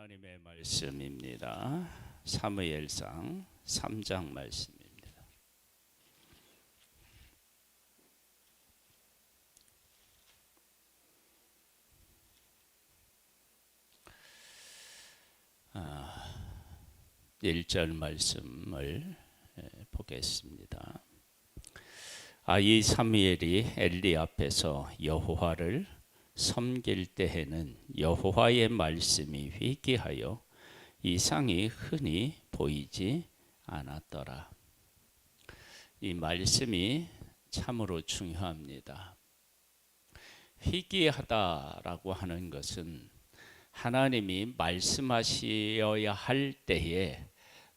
하나님의 말씀입니다. 사무엘상 3장 말씀입니다. 아, 1절 말씀을 보겠습니다. 이 사무엘이 엘리 앞에서 여호와를 섬길 때에는 여호와의 말씀이 희귀하여 이상이 흔히 보이지 않았더라. 이 말씀이 참으로 중요합니다. 희귀하다라고 하는 것은 하나님이 말씀하셔야 할 때에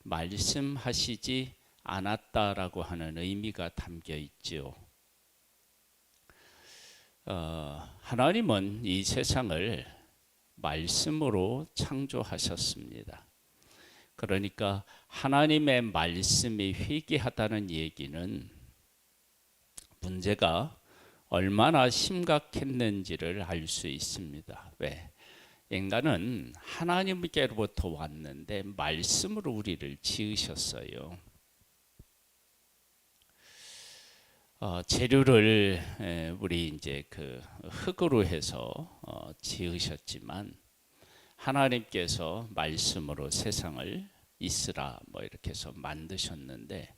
말씀하시지 않았다라고 하는 의미가 담겨 있지요. 하나님은 이 세상을 말씀으로 창조하셨습니다. 그러니까 하나님의 말씀이 희귀하다는 얘기는 문제가 얼마나 심각했는지를 알 수 있습니다. 왜? 인간은 하나님께로부터 왔는데 말씀으로 우리를 지으셨어요. 재료를 우리 이제 그 흙으로 해서 지으셨지만 하나님께서 말씀으로 세상을 있으라 이렇게 해서 만드셨는데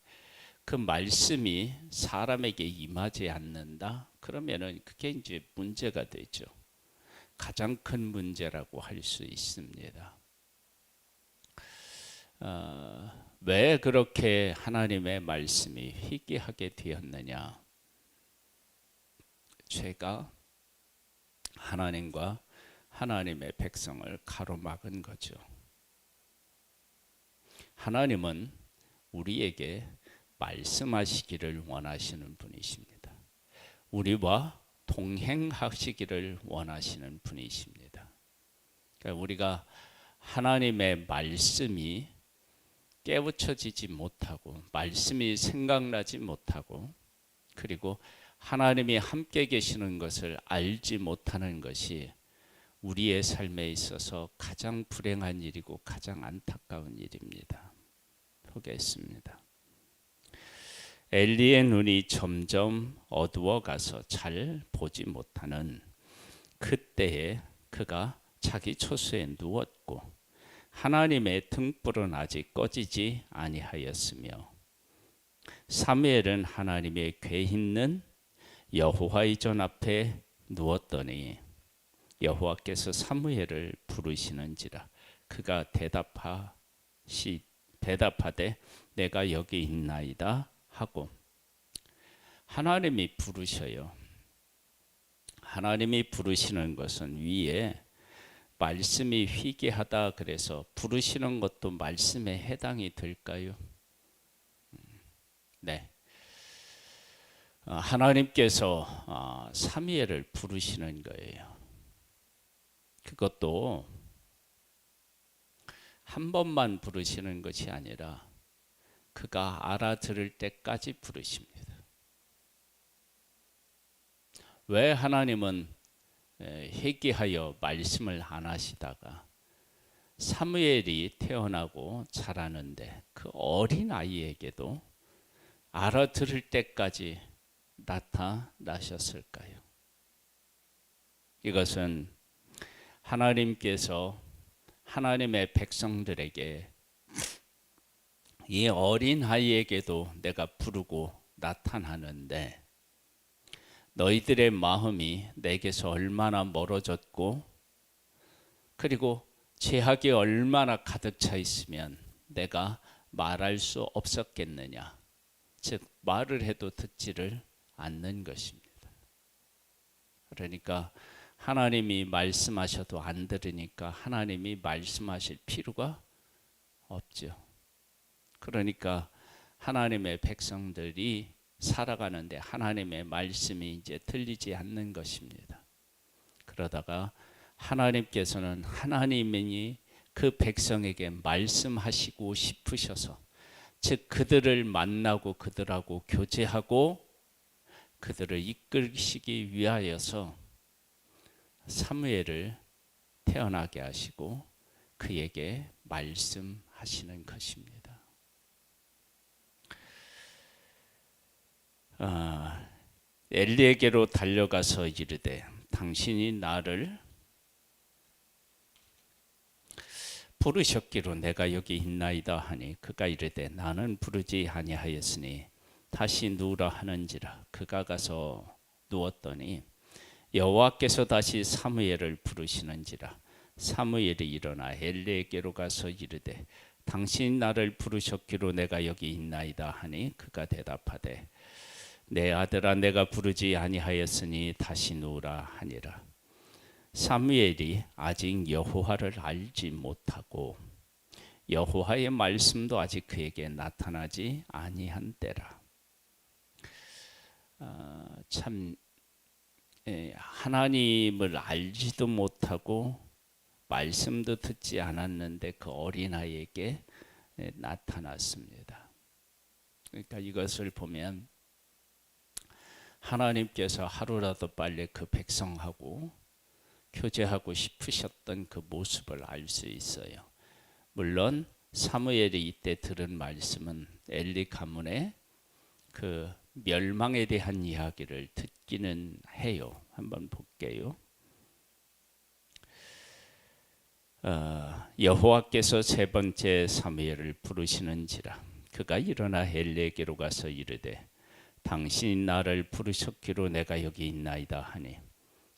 그 말씀이 사람에게 임하지 않는다? 그러면은 그게 이제 문제가 되죠. 가장 큰 문제라고 할 수 있습니다. 왜 그렇게 하나님의 말씀이 희귀하게 되었느냐? 죄가 하나님과 하나님의 백성을 가로막은 거죠. 하나님은 우리에게 말씀하시기를 원하시는 분이십니다. 우리와 동행하시기를 원하시는 분이십니다. 그러니까 우리가 하나님의 말씀이 깨우쳐지지 못하고 말씀이 생각나지 못하고 그리고 하나님이 함께 계시는 것을 알지 못하는 것이 우리의 삶에 있어서 가장 불행한 일이고 가장 안타까운 일입니다. 보겠습니다. 엘리의 눈이 점점 어두워가서 잘 보지 못하는 그때에 그가 자기 처소에 누웠고 하나님의 등불은 아직 꺼지지 아니하였으며 사무엘은 하나님의 궤 있는 여호와의 전 앞에 누웠더니 여호와께서 사무엘을 부르시는지라 그가 대답하되 내가 여기 있나이다 하고 하나님이 부르셔요. 하나님이 부르시는 것은 위에 말씀이 희귀하다 그래서 부르시는 것도 말씀에 해당이 될까요? 네. 하나님께서 사무엘을 부르시는 거예요. 그것도 한 번만 부르시는 것이 아니라 그가 알아들을 때까지 부르십니다. 왜 하나님은 회개하여 말씀을 안 하시다가 사무엘이 태어나고 자라는데 그 어린 아이에게도 알아들을 때까지 나타나셨을까요? 이것은 하나님께서 하나님의 백성들에게 이 어린 아이에게도 내가 부르고 나타나는데 너희들의 마음이 내게서 얼마나 멀어졌고 그리고 죄악이 얼마나 가득 차 있으면 내가 말할 수 없었겠느냐. 즉 말을 해도 듣지를 않는 것입니다. 그러니까 하나님이 말씀하셔도 안 들으니까 하나님이 말씀하실 필요가 없죠. 그러니까 하나님의 백성들이 살아가는데 하나님의 말씀이 이제 들리지 않는 것입니다. 그러다가 하나님께서는 하나님이 그 백성에게 말씀하시고 싶으셔서 즉 그들을 만나고 그들하고 교제하고 그들을 이끌시기 위하여서 사무엘을 태어나게 하시고 그에게 말씀하시는 것입니다. 엘리에게로 달려가서 이르되 당신이 나를 부르셨기로 내가 여기 있나이다 하니 그가 이르되 나는 부르지 아니하였으니 다시 누우라 하는지라. 그가 가서 누웠더니 여호와께서 다시 사무엘을 부르시는지라. 사무엘이 일어나 엘리에게로 가서 이르되 당신이 나를 부르셨기로 내가 여기 있나이다 하니 그가 대답하되 내 아들아 내가 부르지 아니하였으니 다시 누우라 하니라. 사무엘이 아직 여호와를 알지 못하고 여호와의 말씀도 아직 그에게 나타나지 아니한 때라. 하나님을 알지도 못하고 말씀도 듣지 않았는데 그 어린아이에게 나타났습니다. 그러니까 이것을 보면 하나님께서 하루라도 빨리 그 백성하고 교제하고 싶으셨던 그 모습을 알 수 있어요. 물론 사무엘이 이때 들은 말씀은 엘리 가문의 그 멸망에 대한 이야기를 듣기는 해요. 한번 볼게요. 여호와께서 세 번째 사무엘을 부르시는지라. 그가 일어나 엘리에게로 가서 이르되 당신이 나를 부르셨기로 내가 여기 있나이다 하니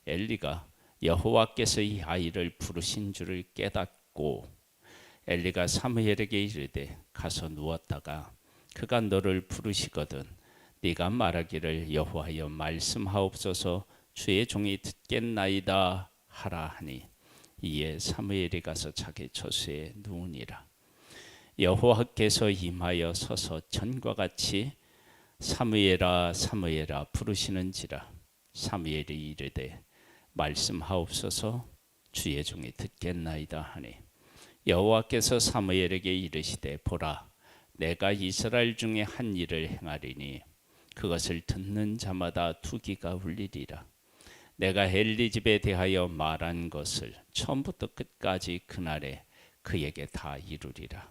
엘리가 여호와께서 이 아이를 부르신 줄을 깨닫고 엘리가 사무엘에게 이르되 가서 누웠다가 그가 너를 부르시거든 네가 말하기를 여호와여 말씀하옵소서 주의 종이 듣겠나이다 하라 하니 이에 사무엘이 가서 자기 처소에 누우니라. 여호와께서 임하여 서서 전과 같이 사무엘아 사무엘아 부르시는지라. 사무엘이 이르되 말씀하옵소서 주의 종이 듣겠나이다 하니 여호와께서 사무엘에게 이르시되 보라 내가 이스라엘 중에 한 일을 행하리니 그것을 듣는 자마다 두기가 울리리라. 내가 엘리 집에 대하여 말한 것을 처음부터 끝까지 그날에 그에게 다 이루리라.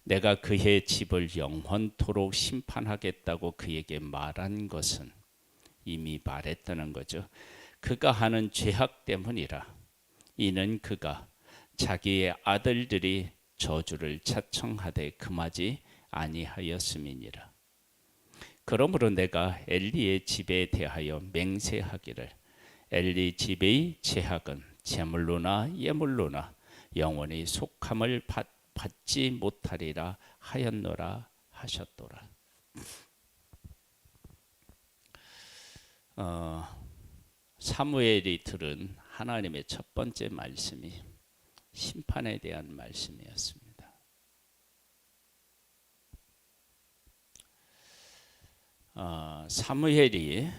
내가 그의 집을 영원토록 심판하겠다고 그에게 말한 것은 이미 말했다는 거죠. 그가 하는 죄악 때문이라. 이는 그가 자기의 아들들이 저주를 자청하되 금하지 아니하였음이니라. 그러므로 내가 엘리의 집에 대하여 맹세하기를 엘리 집의 죄악은 제물로나 예물로나 영원히 속함을 받지 못하리라 하였노라 하셨더라. 사무엘이 들은 하나님의 첫 번째 말씀이 심판에 대한 말씀이었습니다. 사무엘이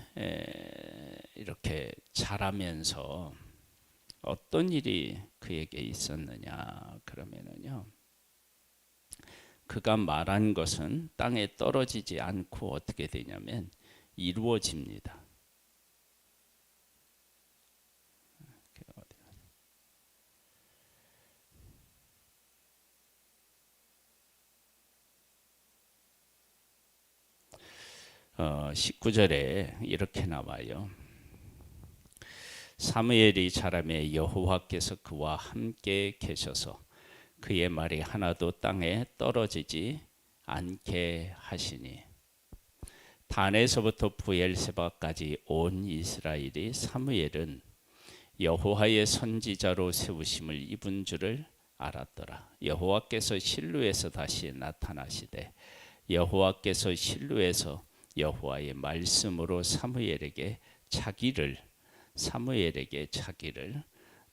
이렇게 자라면서 어떤 일이 그에게 있었느냐 그러면은요, 그가 말한 것은 땅에 떨어지지 않고 어떻게 되냐면 이루어집니다. 어, 19절에 이렇게 나와요. 사무엘이 자라매 여호와께서 그와 함께 계셔서 그의 말이 하나도 땅에 떨어지지 않게 하시니 단에서부터 부엘세바까지 온 이스라엘이 사무엘은 여호와의 선지자로 세우심을 입은 줄을 알았더라. 여호와께서 실로에서 다시 나타나시되 여호와께서 실로에서 여호와의 말씀으로 사무엘에게 자기를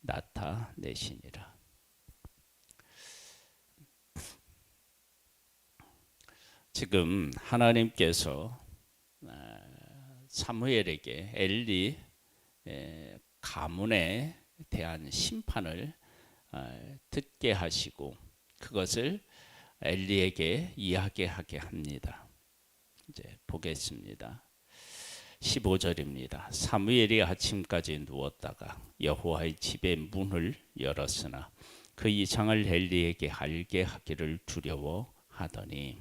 나타내시니라. 지금 하나님께서 사무엘에게 엘리 가문에 대한 심판을 듣게 하시고 그것을 엘리에게 이야기하게 합니다. 이제 보겠습니다. 15절입니다. 사무엘이 아침까지 누웠다가 여호와의 집의 문을 열었으나 그 이상을 엘리에게 알게 하기를 두려워하더니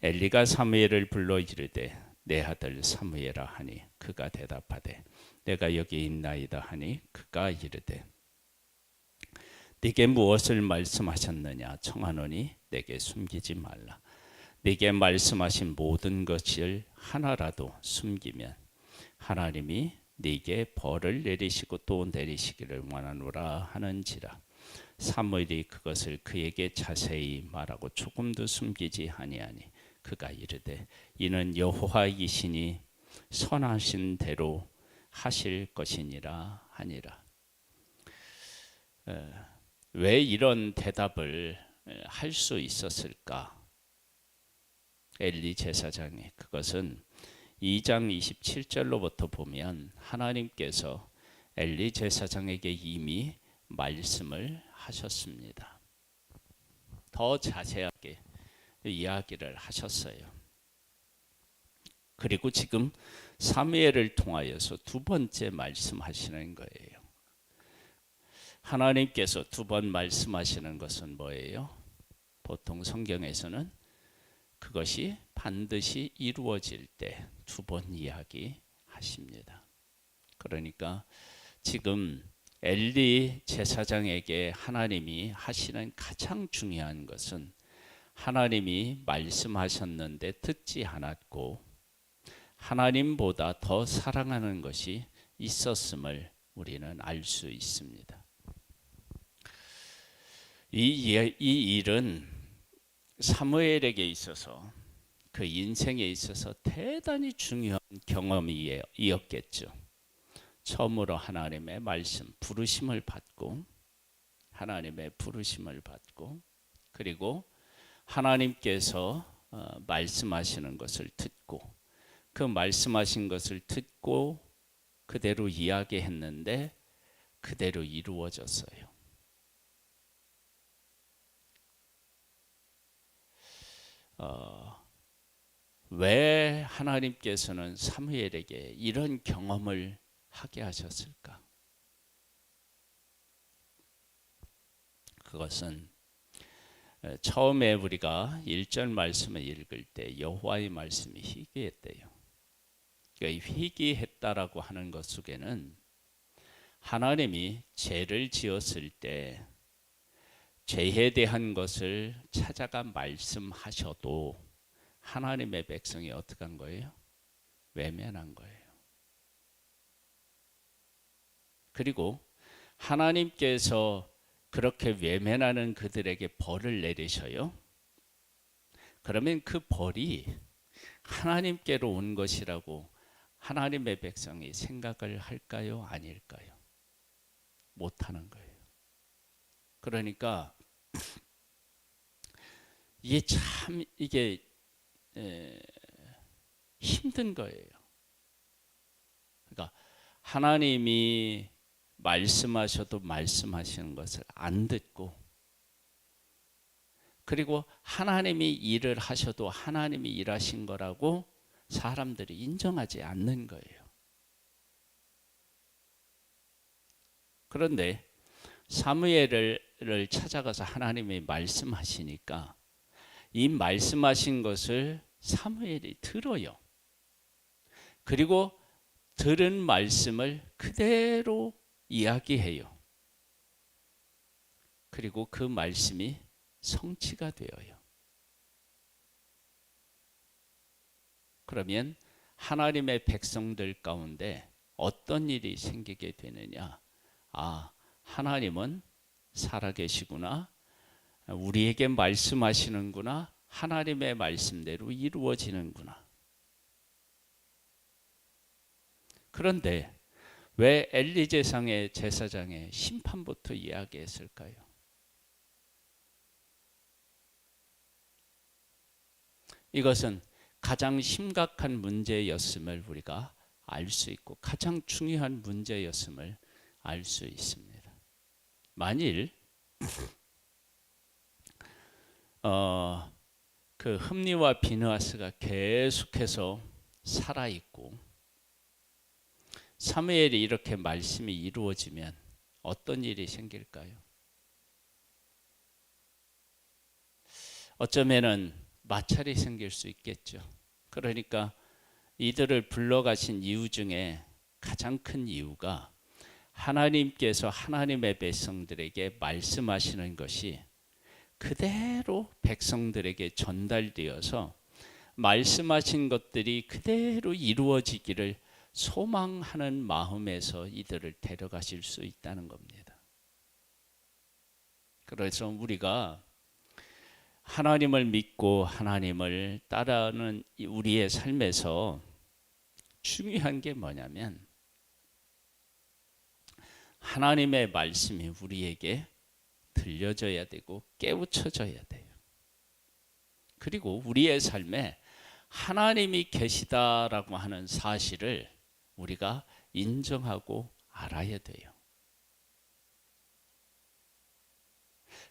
엘리가 사무엘을 불러 이르되 내 아들 사무엘아 하니 그가 대답하되 내가 여기 있나이다 하니 그가 이르되 네게 무엇을 말씀하셨느냐 청하노니 내게 숨기지 말라. 네게 말씀하신 모든 것을 하나라도 숨기면 하나님이 네게 벌을 내리시고 또 내리시기를 원하노라 하는지라. 사무엘이 그것을 그에게 자세히 말하고 조금도 숨기지 아니하니 그가 이르되 이는 여호와이시니 선하신 대로 하실 것이니라 하니라. 왜 이런 대답을 할 수 있었을까? 엘리 제사장이 그것은 2장 27절로부터 보면 하나님께서 엘리 제사장에게 이미 말씀을 하셨습니다. 더 자세하게 이야기를 하셨어요. 그리고 지금 사무엘을 통하여서 두 번째 말씀하시는 거예요. 하나님께서 두 번 말씀하시는 것은 뭐예요? 보통 성경에서는 그것이 반드시 이루어질 때 두 번 이야기하십니다. 그러니까 지금 엘리 제사장에게 하나님이 하시는 가장 중요한 것은 하나님이 말씀하셨는데 듣지 않았고 하나님보다 더 사랑하는 것이 있었음을 우리는 알 수 있습니다. 이 일은 사무엘에게 있어서 그 인생에 있어서 대단히 중요한 경험이었겠죠. 처음으로 하나님의 말씀, 부르심을 받고 하나님의 부르심을 받고 그리고 하나님께서 말씀하시는 것을 듣고 그 말씀하신 것을 듣고 그대로 이야기했는데 그대로 이루어졌어요. 왜 하나님께서는 사무엘에게 이런 경험을 하게 하셨을까? 그것은 처음에 우리가 1절 말씀을 읽을 때 여호와의 말씀이 희귀했대요. 그러니까 희귀했다라고 하는 것 속에는 하나님이 죄를 지었을 때 죄에 대한 것을 찾아가 말씀하셔도 하나님의 백성이 어떻게 한 거예요? 외면한 거예요. 그리고 하나님께서 그렇게 외면하는 그들에게 벌을 내리셔요. 그러면 그 벌이 하나님께로 온 것이라고 하나님의 백성이 생각을 할까요? 아닐까요? 못하는 거예요. 그러니까 이게 힘든 거예요. 그러니까 하나님이 말씀하셔도 말씀하시는 것을 안 듣고 그리고 하나님이 일을 하셔도 하나님이 일하신 거라고 사람들이 인정하지 않는 거예요. 그런데 사무엘을 찾아가서 하나님이 말씀하시니까 이 말씀하신 것을 사무엘이 들어요. 그리고 들은 말씀을 그대로 이야기해요. 그리고 그 말씀이 성취가 되어요. 그러면 하나님의 백성들 가운데 어떤 일이 생기게 되느냐? 아, 하나님은 살아계시구나. 우리에게 말씀하시는구나. 하나님의 말씀대로 이루어지는구나. 그런데 왜 엘리 제사장의 심판부터 이야기했을까요? 이것은 가장 심각한 문제였음을 우리가 알 수 있고 가장 중요한 문제였음을 알 수 있습니다. 만일 그 흠니와 비느하스가 계속해서 살아있고 사무엘이 이렇게 말씀이 이루어지면 어떤 일이 생길까요? 어쩌면은 마찰이 생길 수 있겠죠. 그러니까 이들을 불러가신 이유 중에 가장 큰 이유가 하나님께서 하나님의 백성들에게 말씀하시는 것이 그대로 백성들에게 전달되어서 말씀하신 것들이 그대로 이루어지기를 소망하는 마음에서 이들을 데려가실 수 있다는 겁니다. 그래서 우리가 하나님을 믿고 하나님을 따르는 우리의 삶에서 중요한 게 뭐냐면 하나님의 말씀이 우리에게 들려져야 되고 깨우쳐져야 돼요. 그리고 우리의 삶에 하나님이 계시다라고 하는 사실을 우리가 인정하고 알아야 돼요.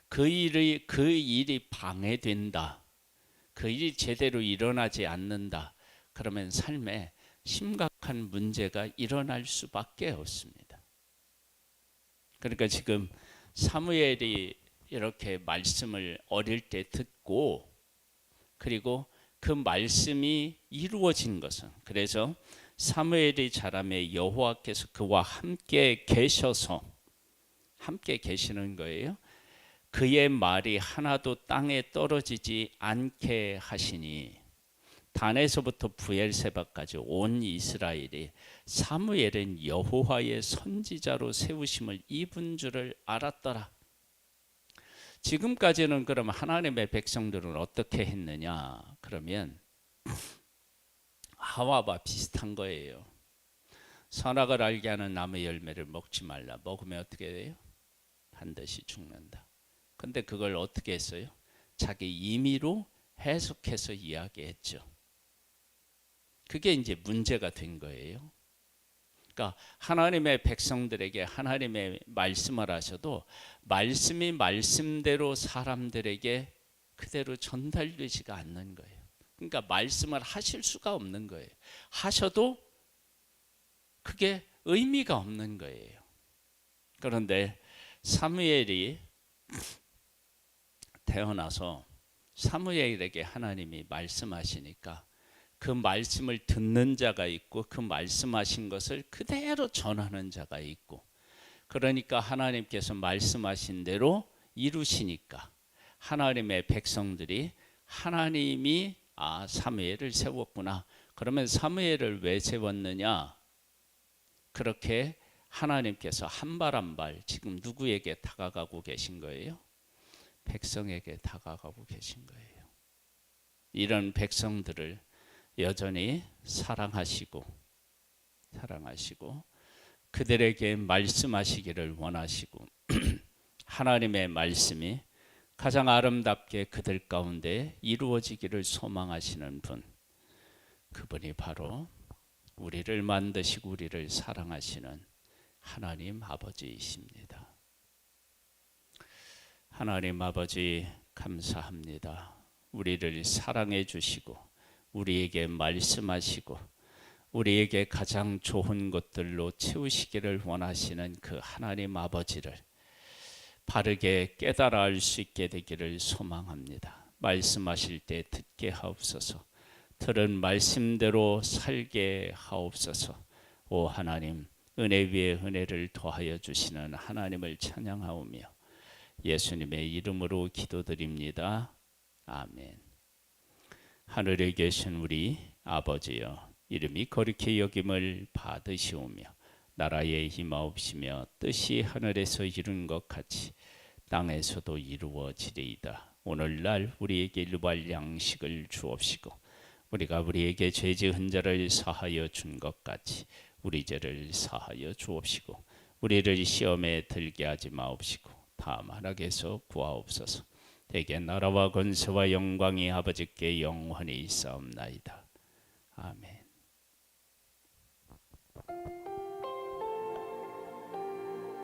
그 일이 방해된다. 그 일이 제대로 일어나지 않는다. 그러면 삶에 심각한 문제가 일어날 수밖에 없습니다. 그러니까 지금 사무엘이 이렇게 말씀을 어릴 때 듣고 그리고 그 말씀이 이루어진 것은 그래서 사무엘이 자라매 여호와께서 그와 함께 계셔서 함께 계시는 거예요. 그의 말이 하나도 땅에 떨어지지 않게 하시니 단에서부터 부엘세바까지 온 이스라엘이 사무엘은 여호와의 선지자로 세우심을 입은 줄을 알았더라. 지금까지는 그럼 하나님의 백성들은 어떻게 했느냐? 그러면 하와와 비슷한 거예요. 선악을 알게 하는 나무 열매를 먹지 말라. 먹으면 어떻게 돼요? 반드시 죽는다. 근데 그걸 어떻게 했어요? 자기 임의로 해석해서 이야기했죠. 그게 이제 문제가 된 거예요. 그러니까 하나님의 백성들에게 하나님의 말씀을 하셔도 말씀이 말씀대로 사람들에게 그대로 전달되지가 않는 거예요. 그러니까 말씀을 하실 수가 없는 거예요. 하셔도 그게 의미가 없는 거예요. 그런데 사무엘이 태어나서 사무엘에게 하나님이 말씀하시니까 그 말씀을 듣는 자가 있고 그 말씀하신 것을 그대로 전하는 자가 있고 그러니까 하나님께서 말씀하신 대로 이루시니까 하나님의 백성들이 하나님이 사무엘을 세웠구나. 그러면 사무엘을 왜 세웠느냐? 그렇게 하나님께서 한 발 한 발 지금 누구에게 다가가고 계신 거예요? 백성에게 다가가고 계신 거예요. 이런 백성들을 여전히 사랑하시고 그들에게 말씀하시기를 원하시고 하나님의 말씀이 가장 아름답게 그들 가운데 이루어지기를 소망하시는 분, 그분이 바로 우리를 만드시고 우리를 사랑하시는 하나님 아버지이십니다. 하나님 아버지 감사합니다. 우리를 사랑해 주시고 우리에게 말씀하시고 우리에게 가장 좋은 것들로 채우시기를 원하시는 그 하나님 아버지를 바르게 깨달아 알 수 있게 되기를 소망합니다. 말씀하실 때 듣게 하옵소서. 들은 말씀대로 살게 하옵소서. 오 하나님, 은혜 위에 은혜를 더하여 주시는 하나님을 찬양하오며 예수님의 이름으로 기도드립니다. 아멘. 하늘에 계신 우리 아버지여, 이름이 거룩히 여김을 받으시오며 나라에 임하옵시며 뜻이 하늘에서 이룬 것 같이 땅에서도 이루어지리이다. 오늘날 우리에게 일용할 양식을 주옵시고 우리가 우리에게 죄 지은 자를 사하여 준 것 같이 우리 죄를 사하여 주옵시고 우리를 시험에 들게 하지 마옵시고 다만 악에서 구하옵소서. 대개 나라와 권세와 영광이 아버지께 영원히 있사옵나이다. 아멘.